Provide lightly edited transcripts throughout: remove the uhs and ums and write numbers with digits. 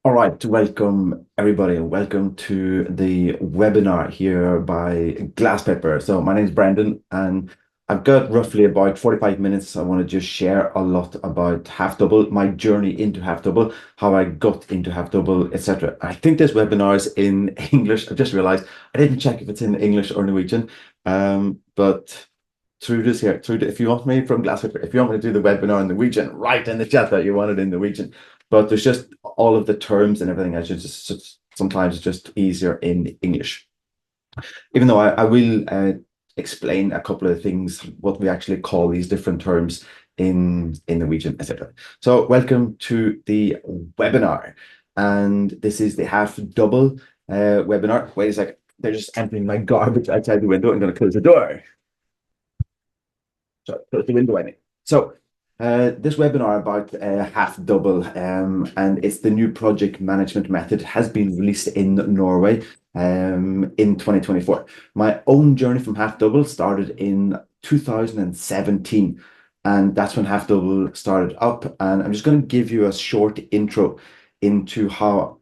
All right, welcome everybody, and welcome to the webinar here by Glasspepper. So my name is Brandon, and I've got roughly about 45 minutes. I want to just share a lot about half double, my journey into half double, how I got into half double, etc. I think this webinar is in English. I just realized I didn't check if it's in English or Norwegian, but through this here, if you want me from Glasspepper, if you want me to do the webinar in Norwegian, write in the chat that you want it in Norwegian. But there's just all of the terms and everything. I just sometimes it's just easier in English. Even though I will explain a couple of things, what we actually call these different terms in Norwegian, etc. So welcome to the webinar, and this is the half double webinar. Wait a second, they're just emptying my garbage outside the window. I'm going to close the door. So close the window, I mean. So this webinar about half double, and it's the new project management method, has been released in Norway in 2024. My own journey from half double started in 2017, and that's when half double started up. And I'm just going to give you a short intro into what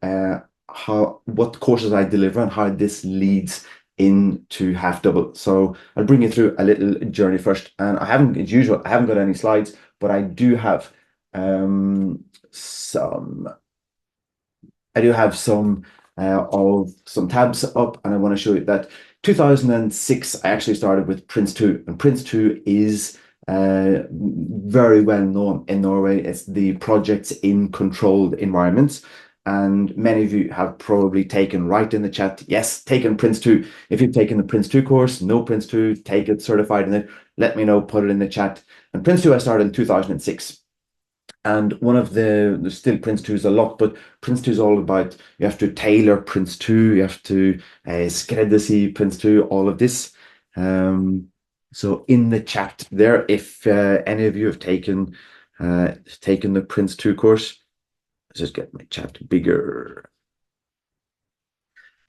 courses I deliver and how this leads into half double. So I'll bring you through a little journey first, and I haven't, as usual, I haven't got any slides, but I do have some of some tabs up, and I want to show you that 2006 I actually started with Prince 2, and Prince 2 is very well known in Norway. It's the projects in controlled environments. And many of you have probably taken, right in the chat, yes, taken Prince 2. If you've taken the Prince 2 course, no Prince 2, take it, certified in it, let me know, put it in the chat. And Prince 2 I started in 2006. And one of there's still Prince 2 is a lot, but Prince 2 is all about, you have to tailor Prince 2, you have to skreddersy Prince 2, all of this. So in the chat there, if any of you have taken the Prince 2 course, just get my chat bigger.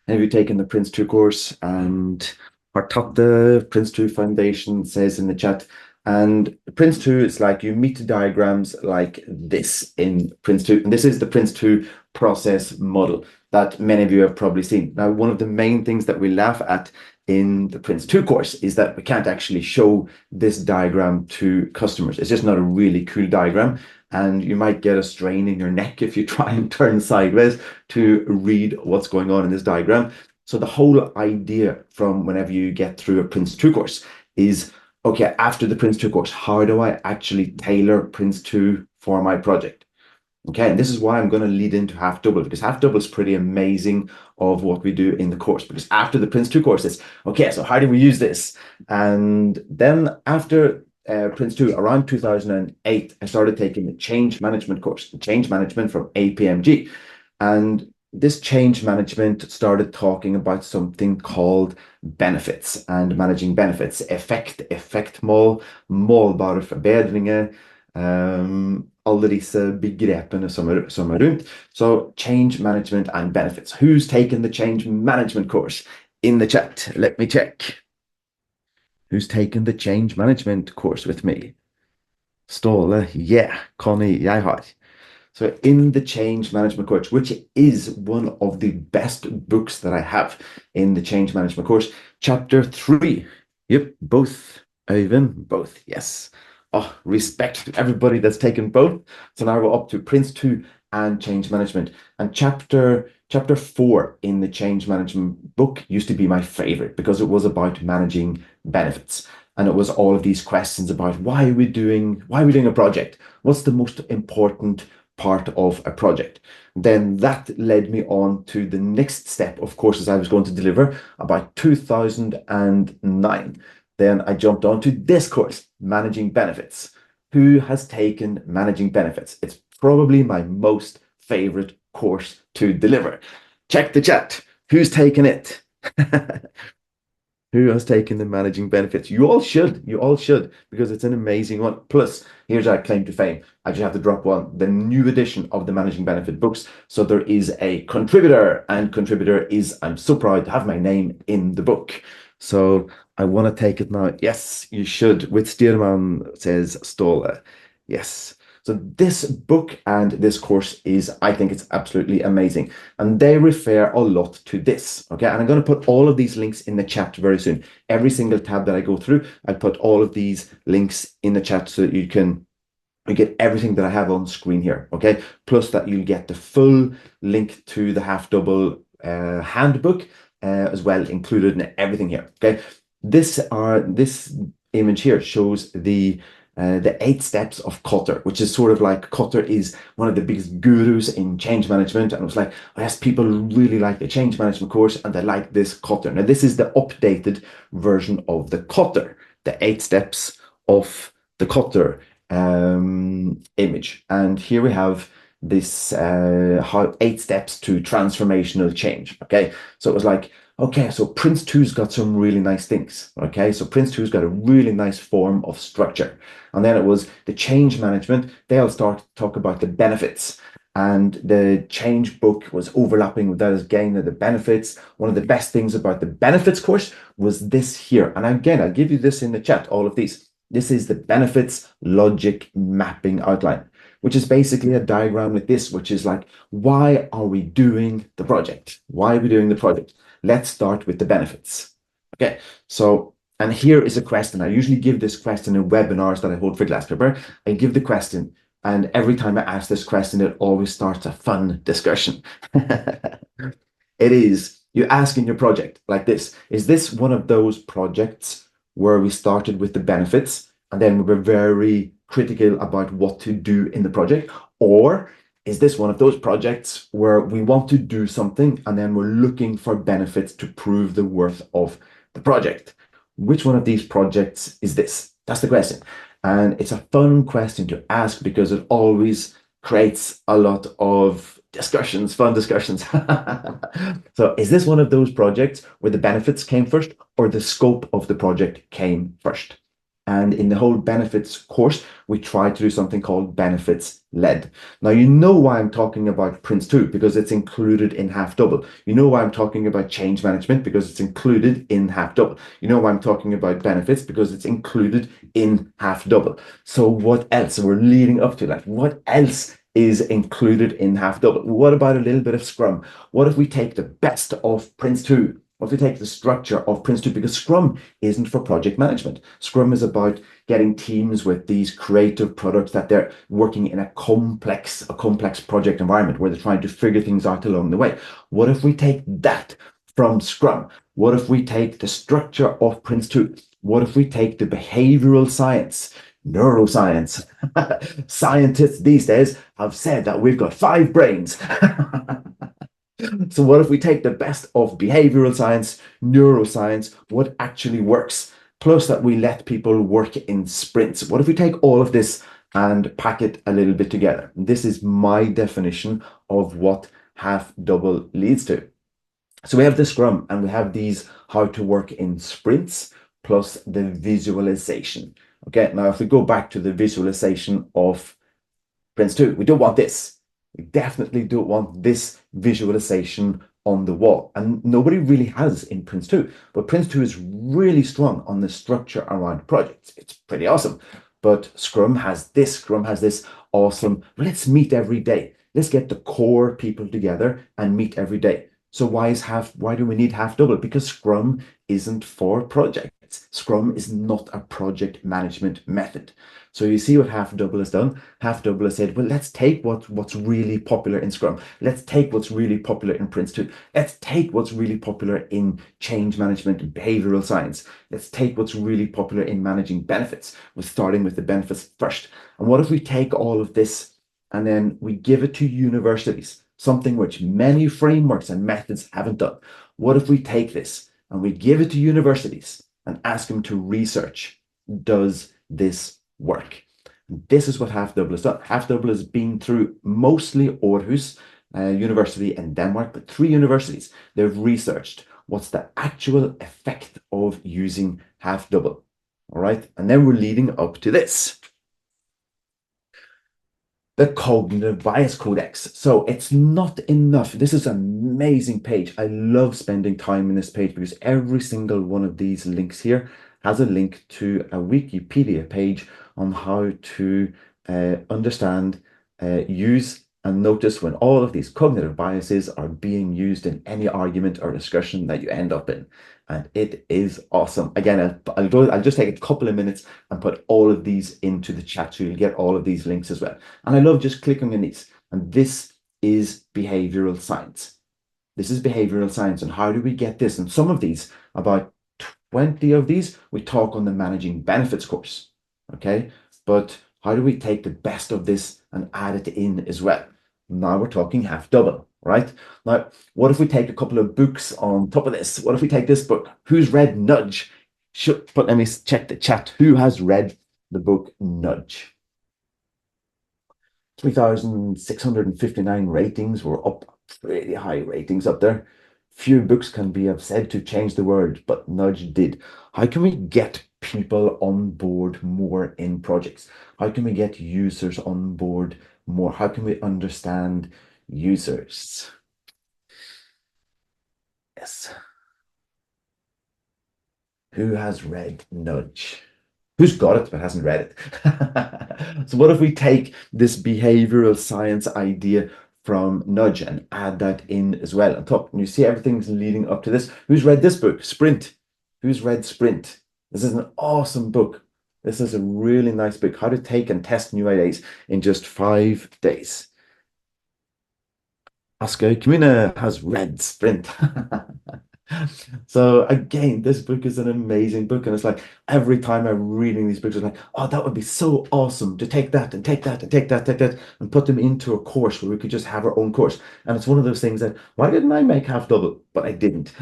Have you taken the Prince 2 course? And our top the Prince 2 Foundation says in the chat. And Prince 2 is like, you meet diagrams like this in Prince 2. And this is the Prince 2 process model that many of you have probably seen. Now, one of the main things that we laugh at in the Prince 2 course is that we can't actually show this diagram to customers. It's just not a really cool diagram. And you might get a strain in your neck if you try and turn sideways to read what's going on in this diagram. So the whole idea from whenever you get through a Prince 2 course is, okay, after the Prince 2 course, how do I actually tailor Prince 2 for my project? Okay, and this is why I'm going to lead into half double, because half double is pretty amazing of what we do in the course. Because after the Prince 2 course, it's, okay, so how do we use this? And then after Prince 2, around 2008, I started taking the change management course, change management from APMG. And this change management started talking about something called benefits and managing benefits. Effektmål, målbare forbedringer, alle disse begrepene som rundt. So change management and benefits. Who's taken the change management course? In the chat, let me check. Who's taken the change management course with me? Ståle, yeah. Connie, jeg har. So in the change management course, which is one of the best books that I have in the change management course, chapter 3. Yep, both, Øyvind, both, yes. Oh, respect to everybody that's taken both. So now we're up to Prince 2 and change management. And chapter 4 in the change management book used to be my favorite because it was about managing benefits. And it was all of these questions about why are we doing a project? What's the most important part of a project? Then that led me on to the next step of courses I was going to deliver about 2009. Then I jumped onto this course, Managing Benefits. Who has taken Managing Benefits? It's probably my most favorite course to deliver. Check the chat. Who's taken it? Who has taken the Managing Benefits? You all should, because it's an amazing one. Plus, here's our claim to fame. I just have to drop one, the new edition of the Managing Benefit books. So there is a contributor, and contributor is, I'm so proud to have my name in the book. So I want to take it now. Yes, you should. With Stierman, says Ståle. Yes. So this book and this course is, I think it's absolutely amazing. And they refer a lot to this, okay? And I'm going to put all of these links in the chat very soon. Every single tab that I go through, I'll put all of these links in the chat so that you get everything that I have on screen here, okay? Plus that you'll get the full link to the half double handbook as well, included in everything here, okay? This image here shows the 8 steps of Kotter, which is sort of like Kotter is one of the biggest gurus in change management. And it was like, oh, yes, people really like the change management course and they like this Kotter. Now, this is the updated version of the Kotter, the 8 steps of the Kotter image. And here we have this 8 steps to transformational change. Okay, so it was like, okay, so Prince 2's got some really nice things. Okay, so Prince 2's got a really nice form of structure. And then it was the change management. They'll start to talk about the benefits. And the change book was overlapping with that as again the benefits. One of the best things about the benefits course was this here. And again, I'll give you this in the chat, all of these. This is the benefits logic mapping outline, which is basically a diagram like this, which is like, why are we doing the project? Why are we doing the project? Let's start with the benefits. Okay, so, and here is a question. I usually give this question in webinars that I hold for Glasspaper. I give the question, and every time I ask this question, it always starts a fun discussion. It is, you ask in your project like this, is this one of those projects where we started with the benefits and then we were very critical about what to do in the project? Or is this one of those projects where we want to do something and then we're looking for benefits to prove the worth of the project? Which one of these projects is this? That's the question. And it's a fun question to ask because it always creates a lot of discussions, fun discussions. So is this one of those projects where the benefits came first or the scope of the project came first? And in the whole benefits course, we try to do something called benefits led. Now, you know why I'm talking about Prince 2, because it's included in half double. You know why I'm talking about change management, because it's included in half double. You know why I'm talking about benefits, because it's included in half double. So what else? We're leading up to that. What else is included in half double? What about a little bit of Scrum? What if we take the best of Prince 2? What if we take the structure of Prince 2? Because Scrum isn't for project management. Scrum is about getting teams with these creative products that they're working in a complex project environment where they're trying to figure things out along the way. What if we take that from Scrum? What if we take the structure of Prince 2? What if we take the behavioral science, neuroscience? Scientists these days have said that we've got 5 brains. So what if we take the best of behavioral science, neuroscience, what actually works, plus that we let people work in sprints? What if we take all of this and pack it a little bit together? This is my definition of what half double leads to. So we have the Scrum and we have these how to work in sprints plus the visualization. Okay, now if we go back to the visualization of Prince 2, we don't want this. We definitely don't want this visualization on the wall. And nobody really has in Prince 2. But Prince 2 is really strong on the structure around projects. It's pretty awesome. But Scrum has this awesome, let's meet every day. Let's get the core people together and meet every day. So why do we need half double? Because Scrum isn't for projects. Scrum is not a project management method. So you see what half double has done. Half double has said, well, let's take what's really popular in Scrum. Let's take what's really popular in Prince 2. Let's take what's really popular in change management and behavioral science. Let's take what's really popular in managing benefits. We're starting with the benefits first. And what if we take all of this and then we give it to universities, something which many frameworks and methods haven't done? What if we take this and we give it to universities and ask them to research, does this work? This is what half double has done. Half double has been through mostly Aarhus University in Denmark, but 3 universities. They've researched what's the actual effect of using half double. All right, and then we're leading up to this, the Cognitive Bias Codex. So it's not enough. This is an amazing page. I love spending time in this page because every single one of these links here has a link to a Wikipedia page on how to understand, use, and notice when all of these cognitive biases are being used in any argument or discussion that you end up in. And it is awesome. Again, I'll just take a couple of minutes and put all of these into the chat so you'll get all of these links as well. And I love just clicking on these. And this is behavioral science. This is behavioral science. And how do we get this? And some of these, about 20 of these, we talk on the managing benefits course. Okay. But how do we take the best of this and add it in as well? Now we're talking half double, right? Now, what if we take a couple of books on top of this? What if we take this book? Who's read Nudge? But let me check the chat. Who has read the book Nudge? 3,659 ratings. We're up pretty high ratings up there. Few books can be said to change the world, but Nudge did. How can we get people on board more in projects? How can we get users on board more? How can we understand users? Yes. Who has read Nudge? Who's got it but hasn't read it? So what if we take this behavioral science idea from Nudge and add that in as well on top? And you see everything's leading up to this. Who's read this book? Sprint. Who's read Sprint? This is an awesome book. This is a really nice book. How to take and test new ideas in just 5 days. Oscar Kamina has read Sprint. So again, this book is an amazing book, and it's like every time I'm reading these books, I'm like, oh, that would be so awesome to take that and take that and take that, take that, and put them into a course where we could just have our own course. And it's one of those things that why didn't I make half double? But I didn't.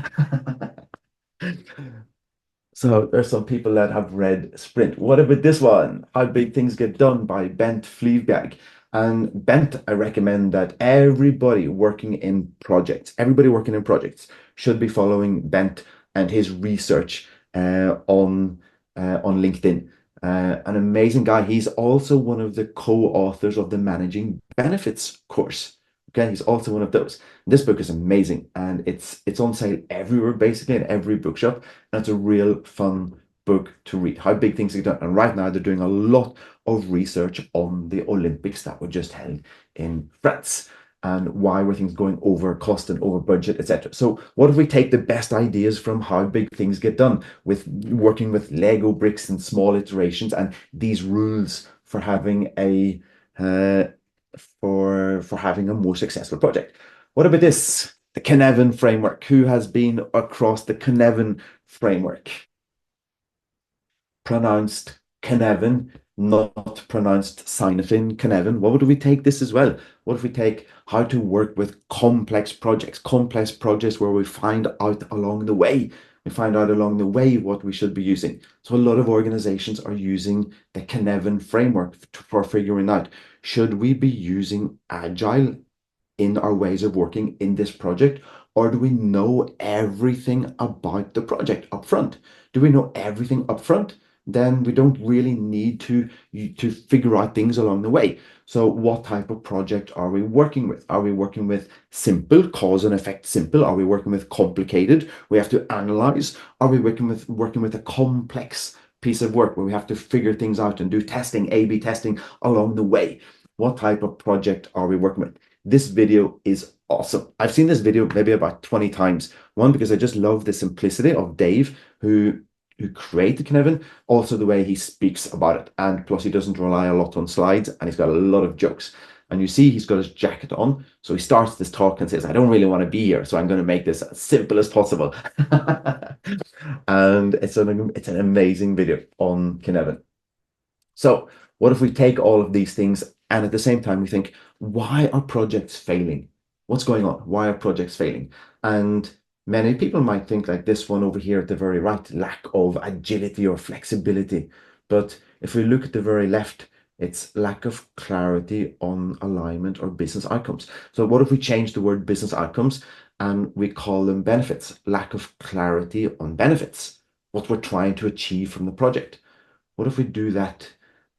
So there's some people that have read Sprint. What about this one? How Big Things Get Done by Bent Fleabag. And Bent, I recommend that everybody working in projects, should be following Bent and his research on LinkedIn. An amazing guy. He's also one of the co-authors of the Managing Benefits course. Okay, he's also one of those. This book is amazing, and it's on sale everywhere, basically, in every bookshop, and it's a real fun book to read. How Big Things Get Done. And right now they're doing a lot of research on the Olympics that were just held in France, and why were things going over cost and over budget, etc. So what if we take the best ideas from How Big Things Get Done, with working with Lego bricks and small iterations, and these rules for having a having a more successful project. What about this? The Cynefin framework. Who has been across the Cynefin framework? Pronounced Cynefin, not pronounced Cynefin, Cynefin. What would we take this as well? What if we take how to work with complex projects where we find out along the way. We find out along the way what we should be using. So a lot of organizations are using the Cynefin framework for figuring out, should we be using Agile in our ways of working in this project, or do we know everything about the project up front? Do we know everything up front? Then we don't really need to figure out things along the way. So what type of project are we working with? Are we working with simple, cause and effect simple? Are we working with complicated? We have to analyze. Are we working with a complex piece of work where we have to figure things out and do testing, A/B testing along the way? What type of project are we working with? This video is awesome. I've seen this video maybe about 20 times. One, because I just love the simplicity of Dave, who created Cynefin, also the way he speaks about it. And plus he doesn't rely a lot on slides, and he's got a lot of jokes. And you see he's got his jacket on. So he starts this talk and says, I don't really want to be here, so I'm going to make this as simple as possible. And it's an amazing video on Cynefin. So what if we take all of these things and at the same time we think, why are projects failing? What's going on? Why are projects failing? And many people might think like this one over here at the very right, lack of agility or flexibility. But if we look at the very left, it's lack of clarity on alignment or business outcomes. So what if we change the word business outcomes and we call them benefits? Lack of clarity on benefits, what we're trying to achieve from the project. What if we do that?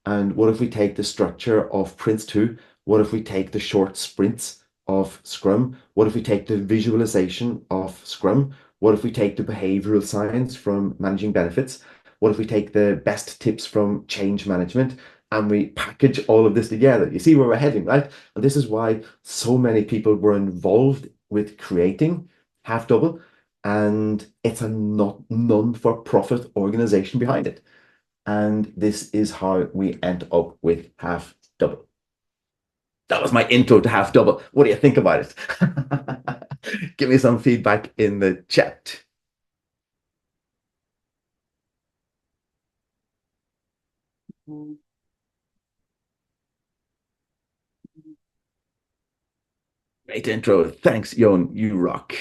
And what if we take the structure of Prince2? What if we take the short sprints of Scrum? What if we take the visualization of Scrum? What if we take the behavioral science from managing benefits? What if we take the best tips from change management and we package all of this together. You see where we're heading, right? And this is why so many people were involved with creating Half Double, and it's a not non-for-profit organization behind it. And this is how we end up with Half Double. That was my intro to Half Double. What do you think about it? Give me some feedback in the chat. Great intro. Thanks, Yon. You rock.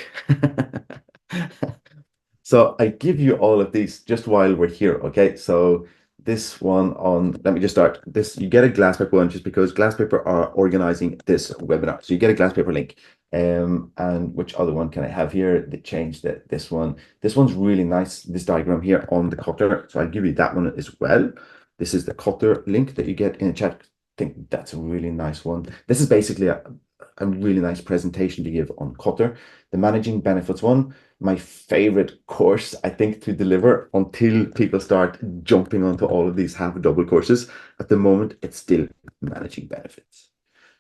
So I give you all of these just while we're here, okay? So this one on, let me just start. This, you get a glass paper one just because glass paper are organizing this webinar. So you get a glass paper link. And which other one can I have here? They changed this one. This one's really nice, this diagram here on the Kotter. So I'll give you that one as well. This is the Kotter link that you get in the chat. I think that's a really nice one. This is basically a really nice presentation to give on Kotter. The managing benefits one, my favorite course, I think, to deliver until people start jumping onto all of these Half Double courses. At the moment, it's still managing benefits.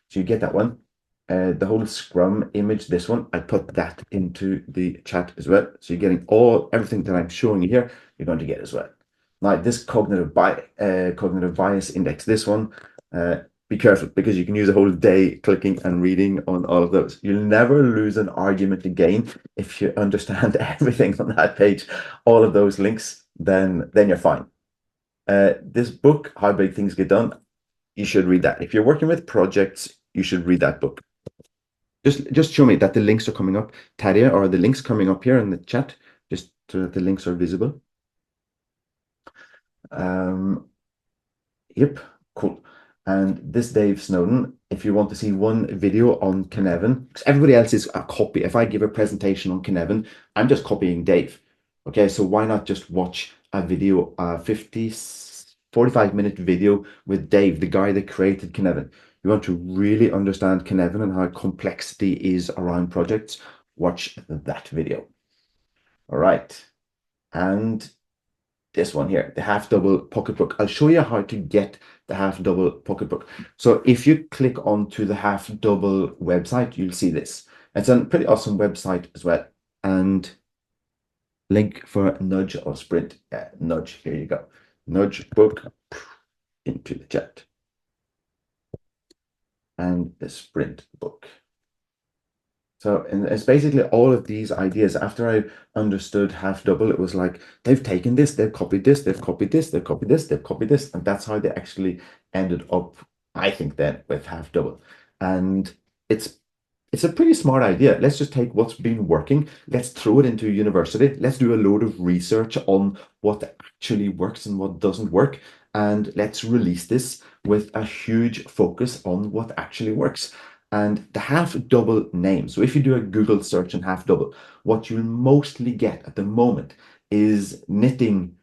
So you get that one. The whole Scrum image, this one, I put that into the chat as well. So you're getting everything that I'm showing you here, you're going to get as well. Now, this cognitive bias index, this one, be careful because you can use a whole day clicking and reading on all of those. You'll never lose an argument again if you understand everything on that page, all of those links, then you're fine. This book, How Big Things Get Done, you should read that. If you're working with projects, you should read that book. Just show me that the links are coming up, Tadia, or the links coming up here in the chat, just so that the links are visible. Yep, cool. And this Dave Snowden, if you want to see one video on Cynefin, because everybody else is a copy. If I give a presentation on Cynefin, I'm just copying Dave. Okay, so why not just watch a video, a 45-minute video with Dave, the guy that created Cynefin. You want to really understand Cynefin and how complexity is around projects, watch that video. All right. And this one here, the Half Double Pocketbook. I'll show you how to get the Half Double Pocketbook. So if you click onto the Half Double website, you'll see this. It's a pretty awesome website as well. And link for Nudge or Sprint. Yeah, Nudge, here you go. Nudge book into the chat. And the Sprint book. So it's basically all of these ideas. After I understood Half Double, it was like, they've taken this, they've copied this, they've copied this, they've copied this, they've copied this. And that's how they actually ended up, I think, then with Half Double. And it's a pretty smart idea. Let's just take what's been working. Let's throw it into a university. Let's do a load of research on what actually works and what doesn't work. And let's release this with a huge focus on what actually works. And the Half Double name. So if you do a Google search on Half Double, what you'll mostly get at the moment is knitting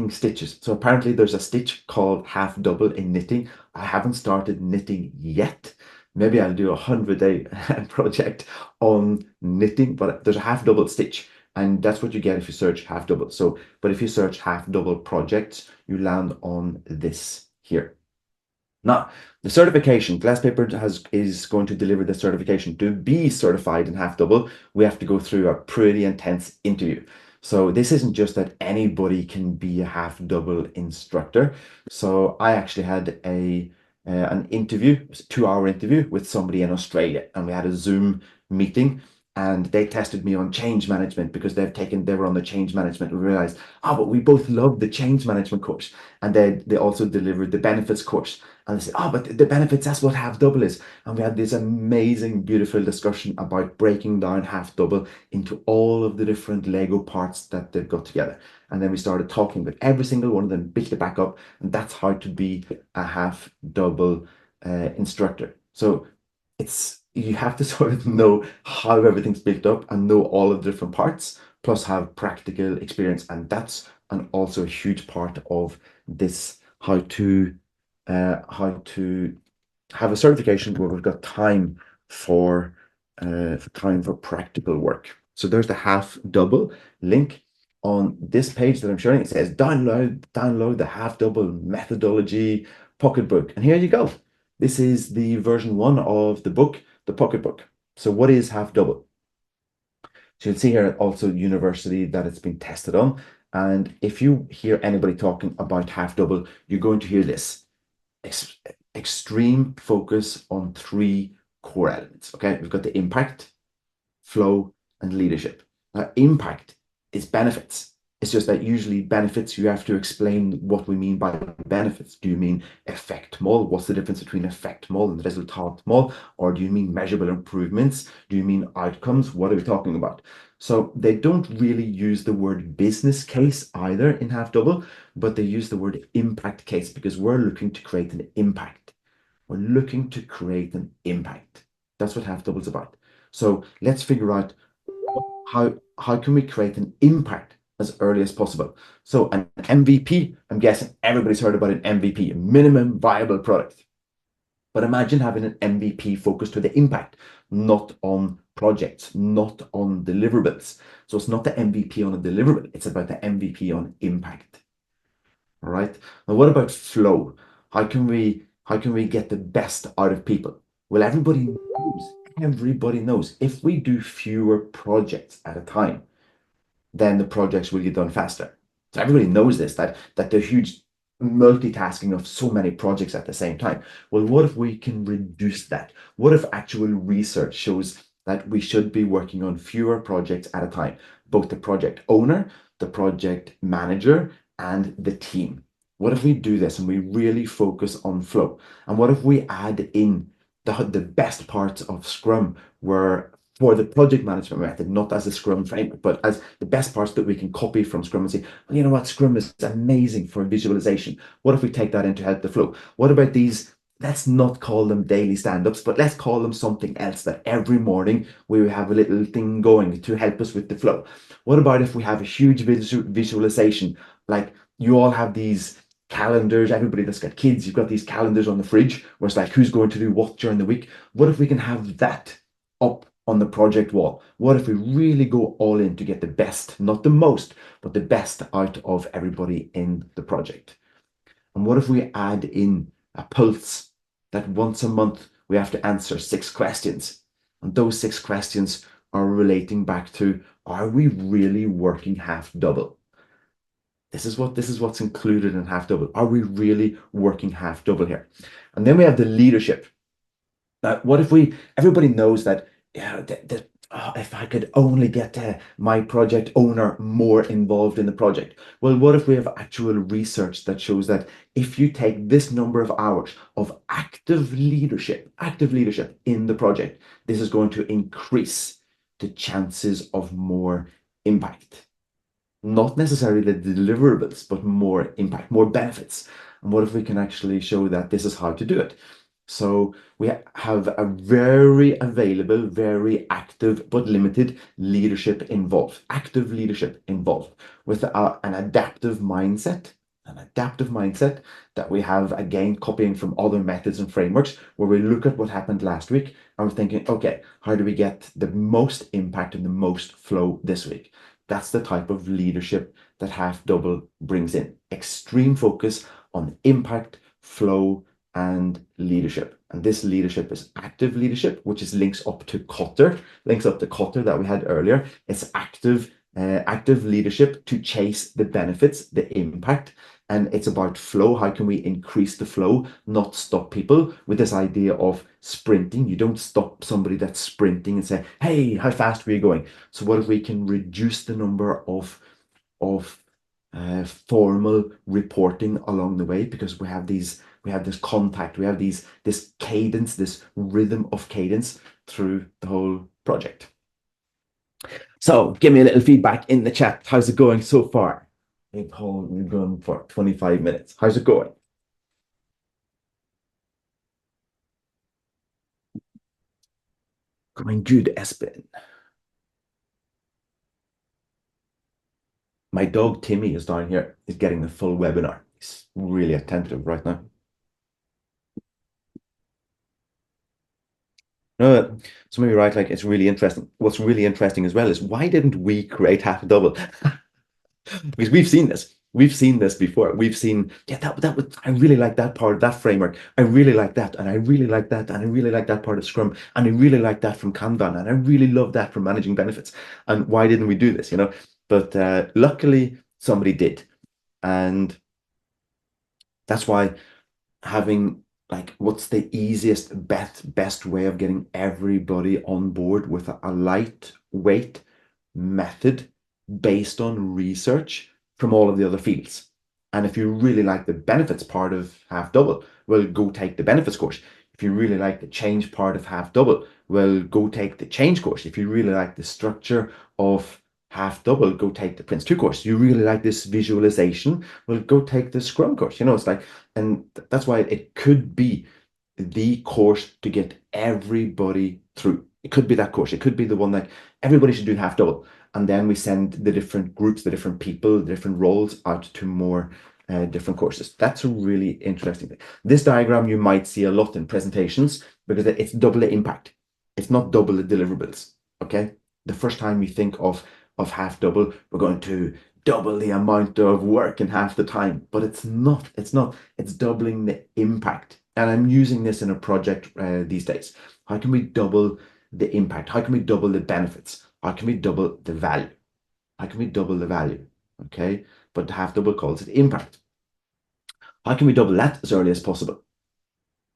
stitches. So apparently there's a stitch called Half Double in knitting. I haven't started knitting yet. Maybe I'll do a 100-day project on knitting, but there's a Half Double stitch. And that's what you get if you search Half Double. So, but if you search Half Double projects, you land on this here. Now, the certification, Glasspaper is going to deliver the certification. To be certified in Half Double, we have to go through a pretty intense interview. So this isn't just that anybody can be a Half Double instructor. So I actually had an interview, it was a 2-hour interview with somebody in Australia, and we had a Zoom meeting. And they tested me on change management because they were on the change management. We realized, but we both love the change management course. And they also delivered the benefits course. And they said, but the benefits, that's what Half Double is. And we had this amazing, beautiful discussion about breaking down Half Double into all of the different Lego parts that they've got together. And then we started talking with every single one of them, built it back up. And that's how to be a Half Double instructor. So you have to sort of know how everything's built up and know all of the different parts, plus have practical experience. And that's also a huge part of this, how to have a certification where we've got time for practical work. So there's the Half Double link. on this page that I'm showing, it says download the half double methodology pocketbook. And here you go. This is the version 1 of the book, the pocketbook. So what is half double? So you'll see here also university that it's been tested on. And if you hear anybody talking about half double, you're going to hear this ex extreme focus on 3 core elements. Okay, we've got the impact, flow, and leadership. Now, impact is benefits. It's just that usually benefits, you have to explain what we mean by benefits. Do you mean effect mol? What's the difference between effect mol and result mol? Or do you mean measurable improvements? Do you mean outcomes? What are we talking about? So they don't really use the word business case either in half double, but they use the word impact case because we're looking to create an impact. We're looking to create an impact. That's what half double is about. So let's figure out how can we create an impact as early as possible. So an MVP, I'm guessing everybody's heard about an MVP, a minimum viable product. But imagine having an MVP focused to the impact, not on projects, not on deliverables. So it's not the MVP on a deliverable, it's about the MVP on impact. All right. Now what about flow? How can we get the best out of people? Well, everybody knows if we do fewer projects at a time, then the projects will get done faster. So everybody knows this, that the huge multitasking of so many projects at the same time. Well, what if we can reduce that? What if actual research shows that we should be working on fewer projects at a time, both the project owner, the project manager, and the team? What if we do this and we really focus on flow? And what if we add in the best parts of Scrum where for the project management method, not as a Scrum framework, but as the best parts that we can copy from Scrum and say, well, you know what, Scrum is amazing for visualization. What if we take that into help the flow? What about these? Let's not call them daily stand-ups, but let's call them something else that every morning we have a little thing going to help us with the flow. What about if we have a huge visualization, like you all have these calendars, everybody that's got kids, you've got these calendars on the fridge where it's like who's going to do what during the week. What if we can have that up on the project wall? What if we really go all in to get the best, not the most, but the best out of everybody in the project? And what if we add in a pulse that once a month we have to answer 6 questions? And those 6 questions are relating back to, are we really working half double? This is what's included in half double. Are we really working half double here? And then we have the leadership. What if everybody knows that, yeah, if I could only get my project owner more involved in the project. Well, what if we have actual research that shows that if you take this number of hours of active leadership in the project, this is going to increase the chances of more impact. Not necessarily the deliverables, but more impact, more benefits. And what if we can actually show that this is how to do it? So we have a very available, very active, but limited leadership involved, active leadership involved with an adaptive mindset, that we have, again, copying from other methods and frameworks, where we look at what happened last week and we're thinking, okay, how do we get the most impact and the most flow this week? That's the type of leadership that half double brings in. Extreme focus on impact, flow, and leadership. And this leadership is active leadership, which is links up to Kotter that we had earlier. It's active leadership to chase the benefits, the impact. And it's about flow. How can we increase the flow, not stop people with this idea of sprinting? You don't stop somebody that's sprinting and say, hey, how fast were you going? So what if we can reduce the number of formal reporting along the way, because we have this contact, we have this cadence, this rhythm of cadence through the whole project. So give me a little feedback in the chat. How's it going so far? Hey Paul, we've gone for 25 minutes. How's it going? Going good, Espen. My dog Timmy is down here. He's getting the full webinar. He's really attentive right now. No, so maybe right, like it's really interesting. What's really interesting as well is, why didn't we create half a double? Because we've seen this. We've seen this before. We've seen, yeah, that was, I really like that part of that framework. I really like that, and I really like that, and I really like that part of Scrum, and I really like that from Kanban, and I really love that from managing benefits. And why didn't we do this, you know? But luckily somebody did. And that's why having like what's the easiest best way of getting everybody on board with a lightweight method based on research from all of the other fields. And if you really like the benefits part of half double, well, go take the benefits course. If you really like the change part of half double, well, go take the change course. If you really like the structure of half double, go take the Prince 2 course. You really like this visualization, well, go take the Scrum course. You know, it's like, and that's why it could be the course to get everybody through. It could be that course. It could be the one that everybody should do half double. And then we send the different groups, the different people, the different roles out to more different courses. That's a really interesting thing. This diagram you might see a lot in presentations because it's double the impact. It's not double the deliverables. Okay. The first time you think of half double, we're going to double the amount of work in half the time, but it's not. It's doubling the impact. And I'm using this in a project these days. How can we double the impact? How can we double the benefits? How can we double the value? How can we double the value? Okay, but half double calls it impact. How can we double that as early as possible?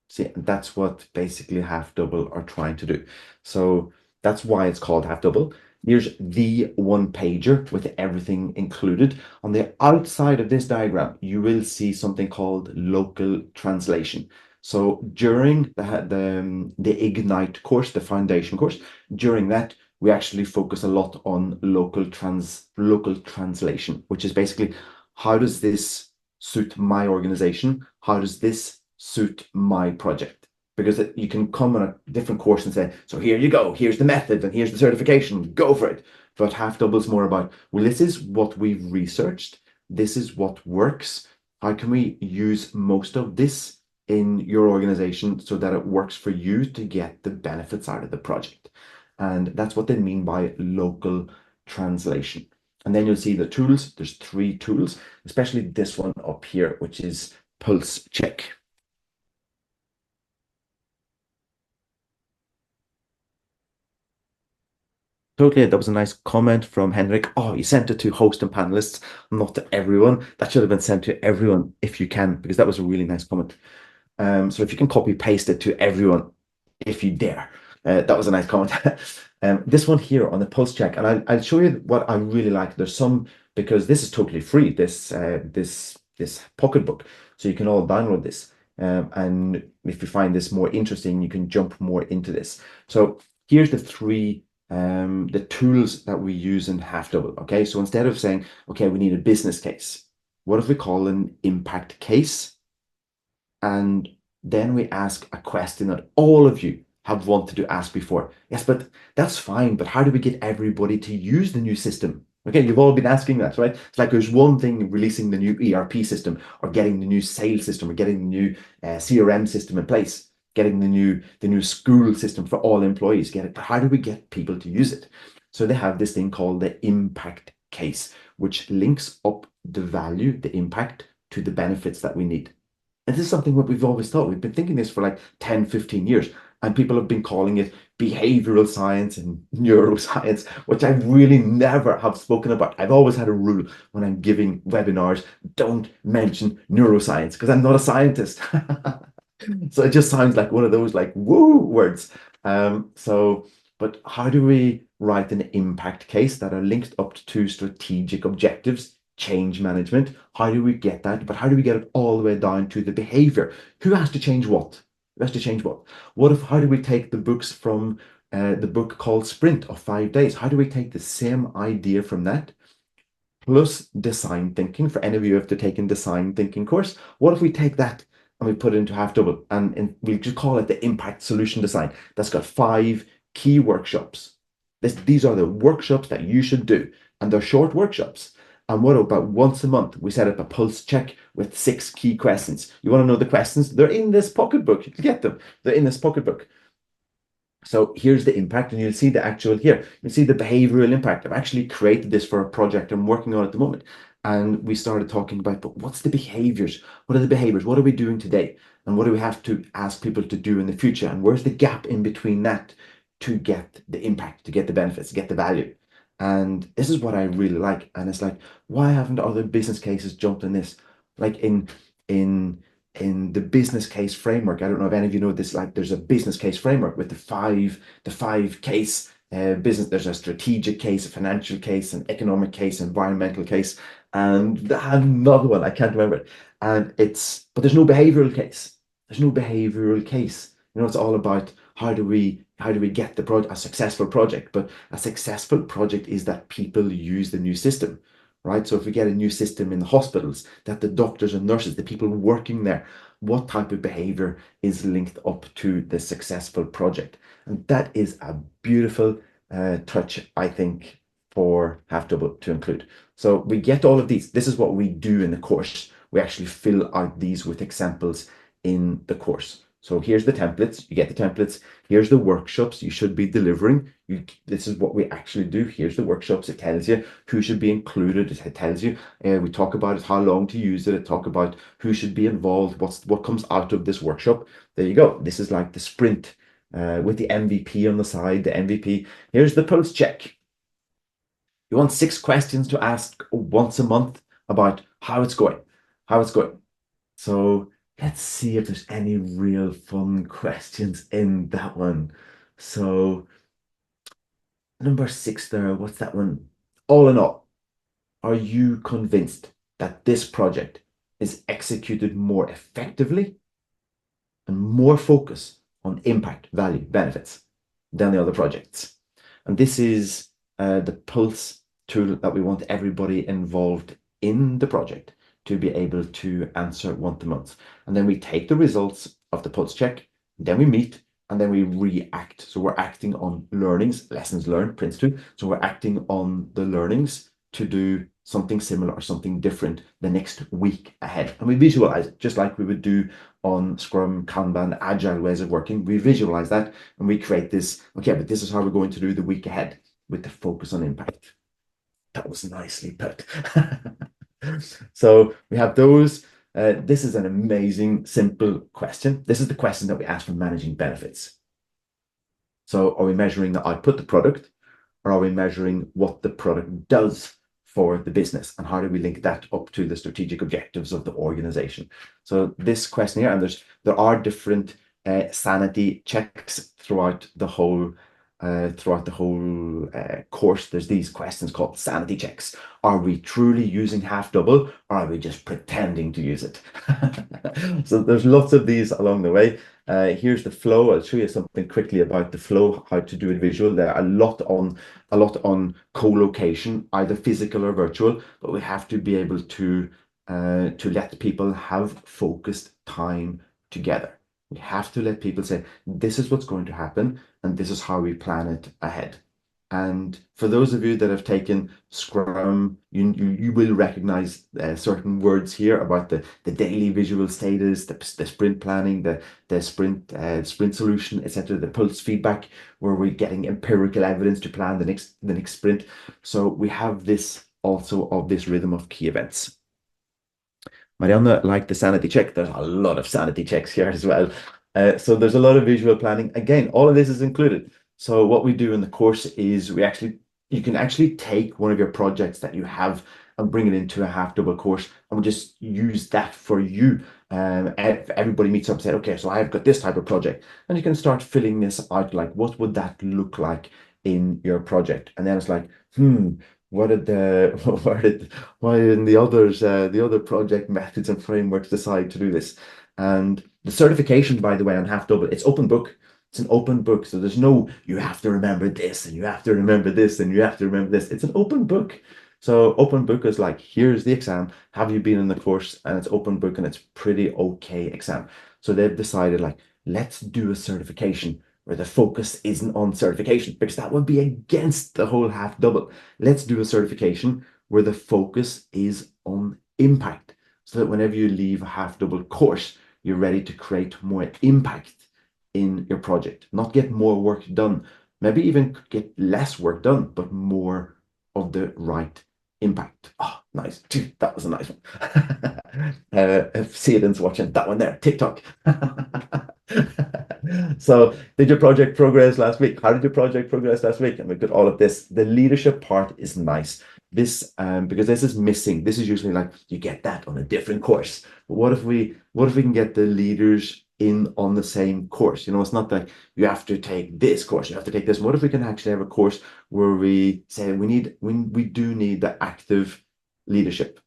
See, and that's what basically half double are trying to do. So that's why it's called half double. Here's the one pager with everything included. On the outside of this diagram, you will see something called local translation. So during the Ignite course, the foundation course, during that, we actually focus a lot on local translation, which is basically how does this suit my organization? How does this suit my project? Because you can come on a different course and say, so here you go, here's the method and here's the certification, go for it. But half double is more about, well, this is what we've researched. This is what works. How can we use most of this in your organization so that it works for you to get the benefits out of the project? And that's what they mean by local translation. And then you'll see the tools. There's 3 tools, especially this one up here, which is pulse check. Totally, that was a nice comment from Henrik. Oh, you sent it to host and panelists, not to everyone. That should have been sent to everyone if you can, because that was a really nice comment. So if you can copy paste it to everyone, if you dare. That was a nice comment. This one here on the pulse check, and I'll show you what I really like. There's some, because this is totally free, this pocketbook, so you can all download this. And if you find this more interesting, you can jump more into this. So here's the tools that we use in half double. Okay, so instead of saying, okay, we need a business case, what if we call an impact case? And then we ask a question that all of you have wanted to ask before. Yes, but that's fine. But how do we get everybody to use the new system? Okay, you've all been asking that, right? It's like there's one thing releasing the new ERP system or getting the new sales system or getting the new CRM system in place, getting the new school system for all employees. Get it? But how do we get people to use it? So they have this thing called the impact case, which links up the value, the impact, to the benefits that we need. And this is something what we've always thought. We've been thinking this for like 10, 15 years. And people have been calling it behavioral science and neuroscience, which I really never have spoken about. I've always had a rule when I'm giving webinars, don't mention neuroscience because I'm not a scientist. So it just sounds like one of those like woo words. But how do we write an impact case that are linked up to strategic objectives, change management? How do we get that? But how do we get it all the way down to the behavior? Who has to change what? Who has to change what? How do we take the books from the book called Sprint of 5 days? How do we take the same idea from that plus design thinking? For any of you who have to take in design thinking course, what if we take that and we put it into half double and we just call it the impact solution design? That's got 5 key workshops. These are the workshops that you should do, and they're short workshops. And what about once a month, we set up a pulse check with 6 key questions. You want to know the questions? They're in this pocketbook. You can get them. They're in this pocketbook. So here's the impact, and you'll see the actual here. You'll see the behavioral impact. I've actually created this for a project I'm working on at the moment. And we started talking about, but what's the behaviors? What are the behaviors? What are we doing today? And what do we have to ask people to do in the future? And where's the gap in between that to get the impact, to get the benefits, to get the value? And this is what I really like. And it's like, why haven't other business cases jumped in this? Like in in the business case framework. I don't know if any of you know this, like there's a business case framework with the five case business. There's a strategic case, a financial case, an economic case, environmental case, and another one, I can't remember it. And but there's no behavioral case. There's no behavioral case. You know, it's all about how do we get the project a successful project. But a successful project is that people use the new system, right? So if we get a new system in the hospitals, that the doctors and nurses, the people working there, what type of behavior is linked up to the successful project? And that is a beautiful touch, I think, for Half Double to include. So we get all of these. This is what we do in the course. We actually fill out these with examples in the course. So here's the templates. You get the templates. Here's the workshops you should be delivering. This is what we actually do. Here's the workshops. It tells you who should be included. It tells you, we talk about it, how long to use it. It talk about who should be involved, what comes out of this workshop. There you go. This is like the sprint with the MVP on the side, the MVP. Here's the pulse check. You want 6 questions to ask once a month about how it's going, how it's going. So let's see if there's any real fun questions in that one. So number 6 there, what's that one? All in all, are you convinced that this project is executed more effectively and more focus on impact, value, benefits than the other projects? And this is the Pulse tool that we want everybody involved in the project to be able to answer once a month. And then we take the results of the Pulse check, then we meet, and then we react. So we're acting on learnings, lessons learned, Prince 2. So we're acting on the learnings to do something similar or something different the next week ahead. And we visualize it just like we would do on Scrum, Kanban, agile ways of working. We visualize that and we create this, okay, but this is how we're going to do the week ahead with the focus on impact. That was nicely put. So we have those. This is an amazing, simple question. This is the question that we ask for managing benefits. So are we measuring the output, the product, or are we measuring what the product does for the business? And how do we link that up to the strategic objectives of the organization? So this question here, and there are different sanity checks throughout the whole course. There's these questions called sanity checks. Are we truly using Half Double, or are we just pretending to use it? So there's lots of these along the way. Here's the flow. I'll show you something quickly about the flow, how to do it visual. There are a lot on co-location, either physical or virtual, but we have to be able to let people have focused time together. We have to let people say, this is what's going to happen, and this is how we plan it ahead. And for those of you that have taken Scrum, you will recognize certain words here about the daily visual status, the sprint planning, the sprint solution, etc., the pulse feedback, where we're getting empirical evidence to plan the next sprint. So we have this also of this rhythm of key events. Marianne liked the sanity check. There's a lot of sanity checks here as well. So there's a lot of visual planning. Again, all of this is included. So what we do in the course is you can actually take one of your projects that you have and bring it into a Half Double course, and we'll just use that for you. If everybody meets up and say, okay, so I've got this type of project, and you can start filling this out, like what would that look like in your project? And then it's like, why didn't the other project methods and frameworks decide to do this? And the certification, by the way, on Half Double, it's open book. It's an open book. So there's no, you have to remember this, and you have to remember this, and you have to remember this. It's an open book. So open book is like, here's the exam. Have you been in the course? And it's open book, and it's pretty okay exam. So they've decided, like, let's do a certification where the focus isn't on certification, because that would be against the whole Half Double. Let's do a certification where the focus is on impact, so that whenever you leave a Half Double course, you're ready to create more impact in your project, not get more work done, maybe even get less work done, but more of the right impact. Oh, nice. That was a nice one. If Seaden's watching that one there, TikTok. So, did your project progress last week? How did your project progress last week? And we got all of this. The leadership part is nice. This, because this is missing. This is usually like you get that on a different course. But what if we can get the leaders in on the same course? You know, it's not like you have to take this course, you have to take this. What if we can actually have a course where we say we do need the active leadership.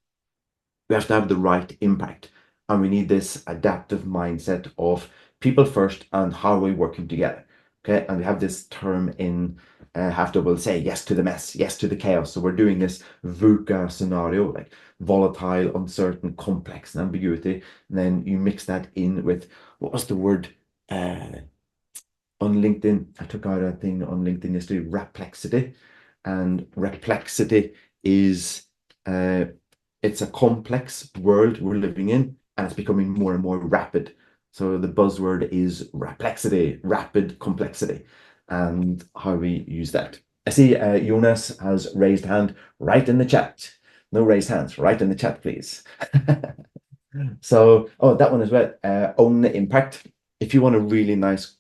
We have to have the right impact. And we need this adaptive mindset of people first and how are we working together. Okay. And we have this term in Half Double, say yes to the mess, yes to the chaos. So we're doing this VUCA scenario, like volatile, uncertain, complex, and ambiguity. And then you mix that in with, what was the word on LinkedIn? I took out a thing on LinkedIn yesterday, replexity. And replexity is it's a complex world we're living in, and it's becoming more and more rapid. So the buzzword is replexity, rapid complexity, and how we use that. I see Jonas has raised hand right in the chat. No raised hands, right in the chat, please. So, oh, that one as well. Own the impact. If you want a really nice,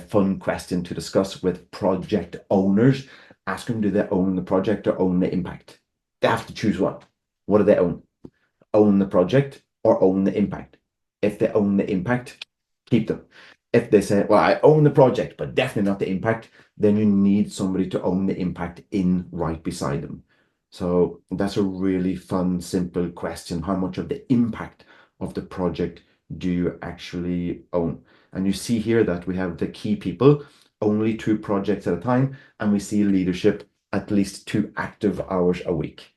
fun question to discuss with project owners, ask them, do they own the project or own the impact? They have to choose one. What do they own? Own the project or own the impact? If they own the impact, keep them. If they say, well, I own the project, but definitely not the impact, then you need somebody to own the impact in right beside them. So that's a really fun, simple question. How much of the impact of the project do you actually own? And you see here that we have the key people, only 2 projects at a time, and we see leadership at least 2 active hours a week.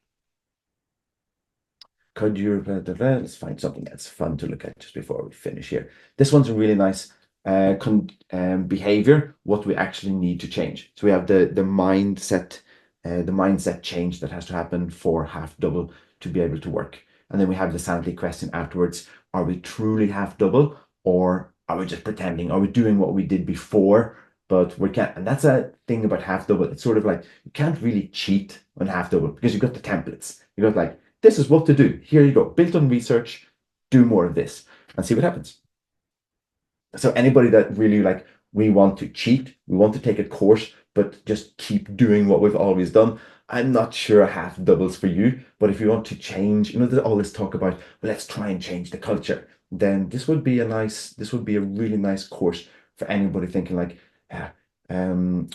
Could you, let's find something that's fun to look at just before we finish here. This one's a really nice behavior, what we actually need to change. So we have the mindset change that has to happen for Half Double to be able to work. And then we have the sanity question afterwards. Are we truly Half Double, or are we just pretending? Are we doing what we did before, but we can't? And that's a thing about Half Double. It's sort of like you can't really cheat on Half Double because you've got the templates. You've got like, this is what to do. Here you go. Built on research, do more of this and see what happens. So anybody that really like, we want to cheat, we want to take a course, but just keep doing what we've always done. I'm not sure Half Doubles for you, but if you want to change, you know, there's all this talk about, well, let's try and change the culture. Then this would be a really nice course for anybody thinking like,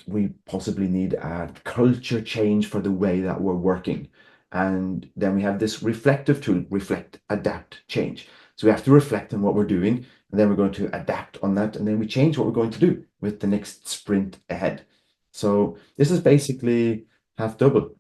we possibly need a culture change for the way that we're working. And then we have this reflective tool, reflect, adapt, change. So we have to reflect on what we're doing, and then we're going to adapt on that, and then we change what we're going to do with the next sprint ahead. So this is basically Half Double.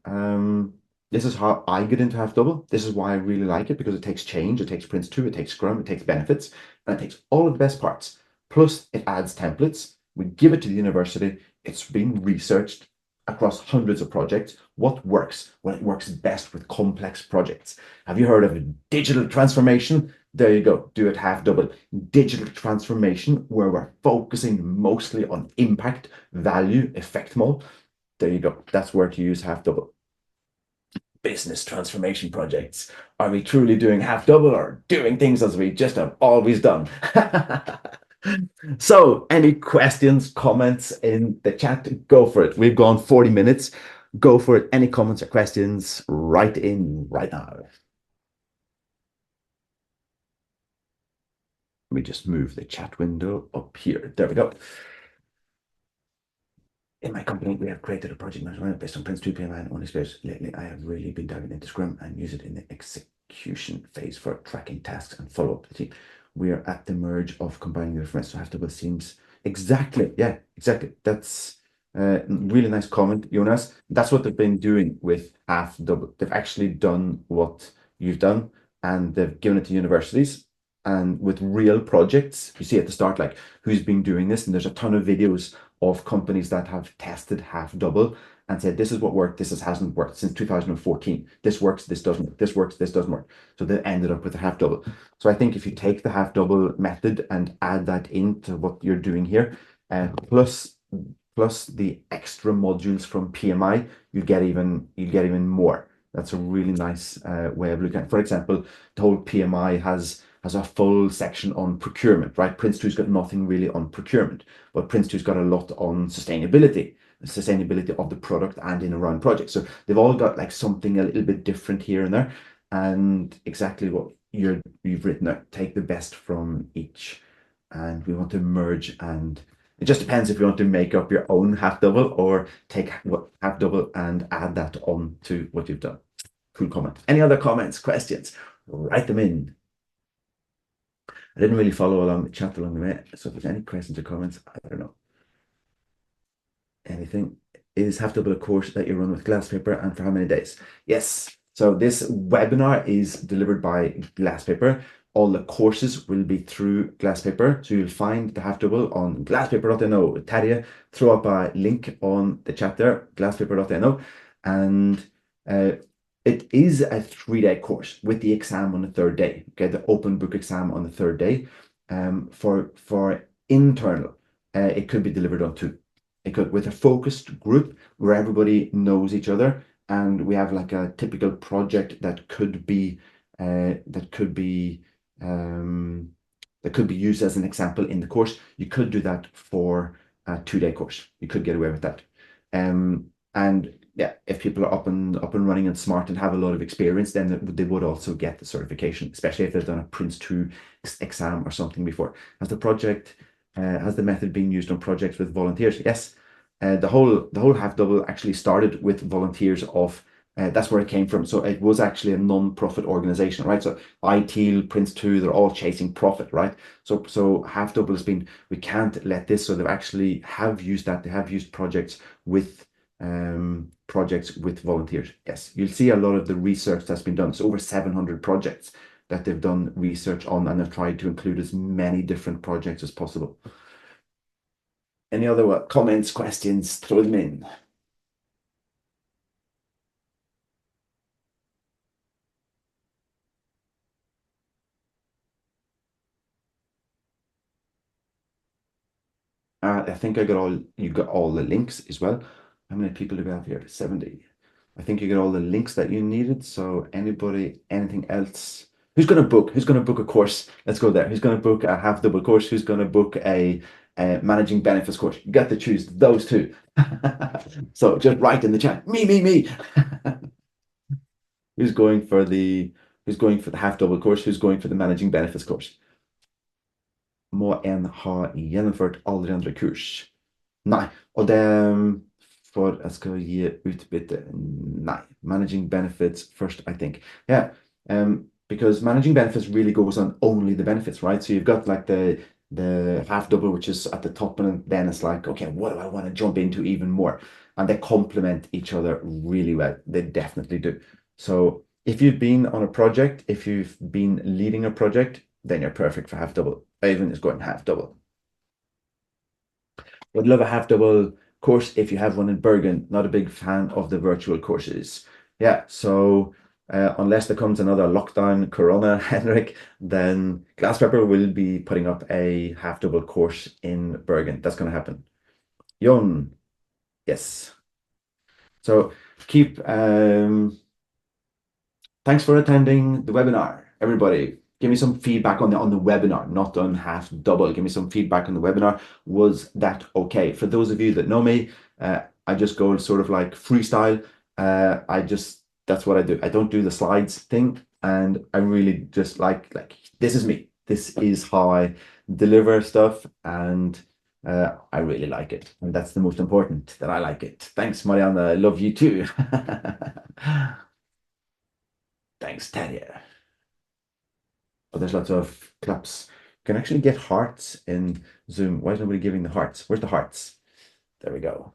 This is how I get into Half Double. This is why I really like it, because it takes change, it takes Prince 2, it takes Scrum, it takes benefits, and it takes all of the best parts. Plus, it adds templates. We give it to the university. It's been researched across hundreds of projects. What works? Well, it works best with complex projects. Have you heard of digital transformation? There you go. Do it Half Double. Digital transformation, where we're focusing mostly on impact, value, effect mode. There you go. That's where to use Half Double. Business transformation projects. Are we truly doing Half Double, or doing things as we just have always done? So, any questions, comments in the chat? Go for it. We've gone 40 minutes. Go for it. Any comments or questions? Write in right now. Let me just move the chat window up here. There we go. In my company, we have created a project management based on Prince 2 PMI and Only Space. Lately, I have really been diving into Scrum and use it in the execution phase for tracking tasks and follow up the team. We are at the merge of combining the different, so Half Double seems exactly. Yeah, exactly. That's a really nice comment, Jonas. That's what they've been doing with Half Double. They've actually done what you've done, and they've given it to universities. And with real projects, you see at the start, like who's been doing this, and there's a ton of videos of companies that have tested Half Double, and said, this is what worked, hasn't worked since 2014. This works, this doesn't work, this works, this doesn't work. So they ended up with a half double. So I think if you take the half double method and add that into what you're doing here, plus the extra modules from PMI, you get even more. That's a really nice way of looking at it. For example, the whole PMI has a full section on procurement, right? Prince 2's got nothing really on procurement, but Prince 2's got a lot on sustainability of the product and in around projects. So they've all got like something a little bit different here and there, and exactly what you've written there. Take the best from each, and we want to merge, and it just depends if you want to make up your own half double or take what half double and add that on to what you've done. Cool comment. Any other comments, questions? Write them in. I didn't really follow along the chat along the way. So if there's any questions or comments, I don't know. Anything? Is half double a course that you run with glass paper, and for how many days? Yes. So this webinar is delivered by glass paper. All the courses will be through glass paper. So you'll find the half double on glasspaper.no. Terje, throw up a link on the chat there, glasspaper.no. And it is a 3-day course with the exam on the third day. Okay, the open book exam on the third day. For internal, it could be delivered on 2. It could, with a focused group where everybody knows each other, and we have like a typical project that could be used as an example in the course. You could do that for a 2-day course. You could get away with that. And yeah, if people are up and running and smart and have a lot of experience, then they would also get the certification, especially if they've done a Prince 2 exam or something before. Has the method been used on projects with volunteers? Yes. The whole half double actually started with volunteers of that's where it came from. So it was actually a non-profit organization, right? So ITEL, Prince 2, they're all chasing profit, right? So half double has been, we can't let this. So they've actually have used that. They have used projects with volunteers. Yes, you'll see a lot of the research that's been done. It's over 700 projects that they've done research on, and they've tried to include as many different projects as possible. Any other comments, questions? Throw them in. I think you got all the links as well. How many people do we have here? 70. I think you got all the links that you needed. So anybody, anything else? Who's going to book? Who's going to book a course? Let's go there. Who's going to book a half double course? Who's going to book a managing benefits course? You got to choose those two. So just write in the chat, me. Who's going for the half double course? Who's going for the managing benefits course? Må en ha gjennomført alle de andre kurs. Nei, og det for jeg skal gi utbytte. Nei, managing benefits first, I think. Yeah, because managing benefits really goes on only the benefits, right? So you've got like the half double, which is at the top, and then it's like, okay, what do I want to jump into even more? And they complement each other really well. They definitely do. So if you've been on a project, if you've been leading a project, then you're perfect for half double. Even is going half double. Would love a half double course if you have one in Bergen. Not a big fan of the virtual courses. Yeah, so unless there comes another lockdown, Corona, Henrik, then Glasspepper will be putting up a half double course in Bergen. That's going to happen. Jon, yes. So keep. Thanks for attending the webinar, everybody. Give me some feedback on the webinar, not on half double. Give me some feedback on the webinar. Was that okay? For those of you that know me, I just go sort of like freestyle. That's what I do. I don't do the slides thing, and I really just like this is me. This is how I deliver stuff, and I really like it, and that's the most important, that I like it. Thanks, Marianne. I love you too. Thanks, Tanya. Oh, there's lots of claps. You can actually get hearts in Zoom. Why is nobody giving the hearts? Where's the hearts? There we go.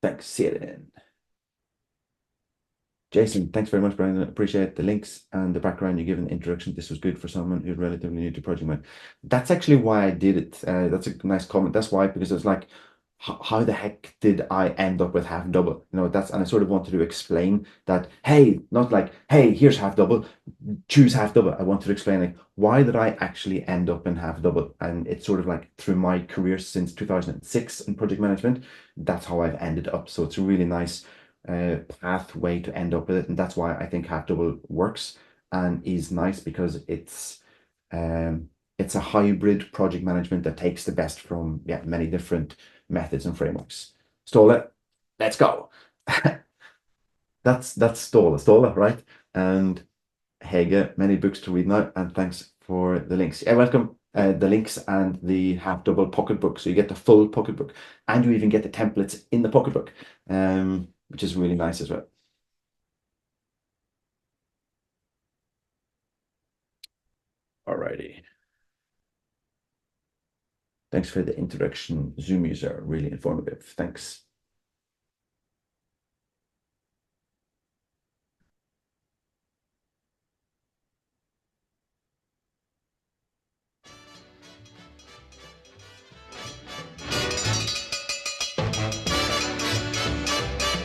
Thanks, Siren. Jason, thanks very much, Brian. I appreciate the links and the background you give in the introduction. This was good for someone who's relatively new to project management. That's actually why I did it. That's a nice comment. That's why, because it's like, how the heck did I end up with half double? That's, and I sort of wanted to explain that, hey, not like, hey, here's half double, choose half double. I wanted to explain, like, why did I actually end up in half double? And it's sort of like through my career since 2006 in project management, that's how I've ended up. So it's a really nice pathway to end up with it. And that's why I think half double works and is nice, because it's a hybrid project management that takes the best from, yeah, many different methods and frameworks. Ståle, let's go. That's Ståle, right? And Hege, many books to read now, and thanks for the links. Yeah, welcome. The links and the half double pocketbook, so you get the full pocketbook, and you even get the templates in the pocketbook, which is really nice as well. Alrighty. Thanks for the introduction, Zoom user. Really informative. Thanks.